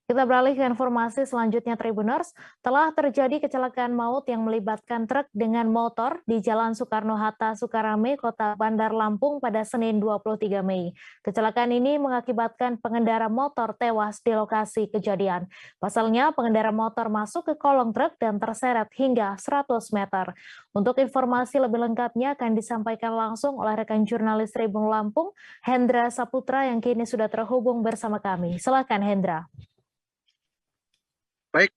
Kita beralih ke informasi selanjutnya, Tribuners. Telah terjadi kecelakaan maut yang melibatkan truk dengan motor di Jalan Soekarno-Hatta, Sukarame, Kota Bandar Lampung pada Senin 23 Mei. Kecelakaan ini mengakibatkan pengendara motor tewas di lokasi kejadian. Pasalnya, pengendara motor masuk ke kolong truk dan terseret hingga 100 meter. Untuk informasi lebih lengkapnya akan disampaikan langsung oleh rekan jurnalis Tribun Lampung, Hendra Saputra, yang kini sudah terhubung bersama kami. Silakan, Hendra. Baik,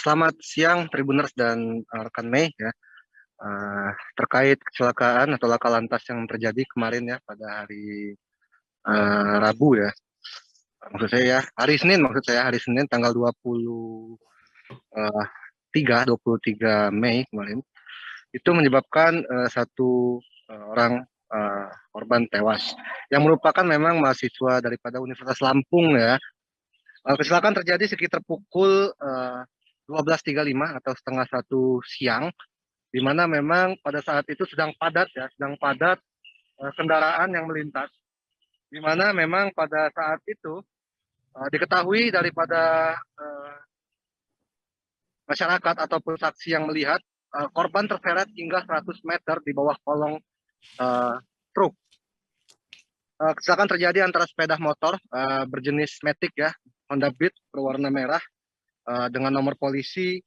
selamat siang Tribuners dan rekan Mei ya. Terkait kecelakaan atau laka lantas yang terjadi kemarin ya pada hari Rabu ya. Maksud saya ya, hari Senin tanggal 23 Mei kemarin. Itu menyebabkan satu orang korban tewas yang merupakan memang mahasiswa daripada Universitas Lampung ya. Kecelakaan terjadi sekitar pukul 12.35 atau setengah 1 siang, di mana memang pada saat itu sedang padat kendaraan yang melintas, di mana memang pada saat itu diketahui daripada masyarakat ataupun saksi yang melihat korban terseret hingga 100 meter di bawah kolong truk. Kecelakaan terjadi antara sepeda motor berjenis Matic ya, Honda Beat berwarna merah dengan nomor polisi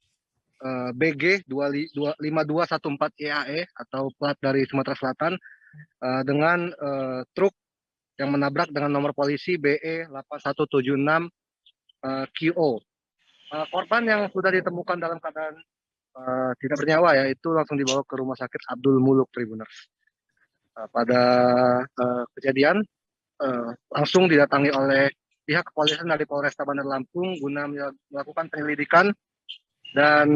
BG 5214 EAE atau plat dari Sumatera Selatan dengan truk yang menabrak dengan nomor polisi BE 8176 QO. Korban yang sudah ditemukan dalam keadaan tidak bernyawa ya, itu langsung dibawa ke Rumah Sakit Abdul Muluk Tribuners. Pada kejadian langsung didatangi oleh pihak kepolisian dari Polresta Bandar Lampung guna melakukan penyelidikan dan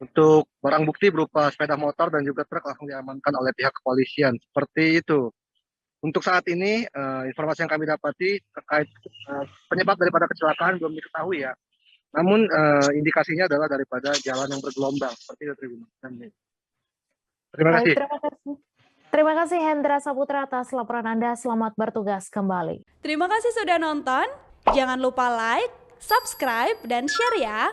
untuk barang bukti berupa sepeda motor dan juga truk langsung diamankan oleh pihak kepolisian. Seperti itu. Untuk saat ini informasi yang kami dapati terkait penyebab daripada kecelakaan belum diketahui ya. Namun indikasinya adalah daripada jalan yang bergelombang seperti itu Tribun. Terima kasih. Terima kasih Hendra Saputra atas laporan Anda. Selamat bertugas kembali. Terima kasih sudah nonton. Jangan lupa like, subscribe, dan share ya.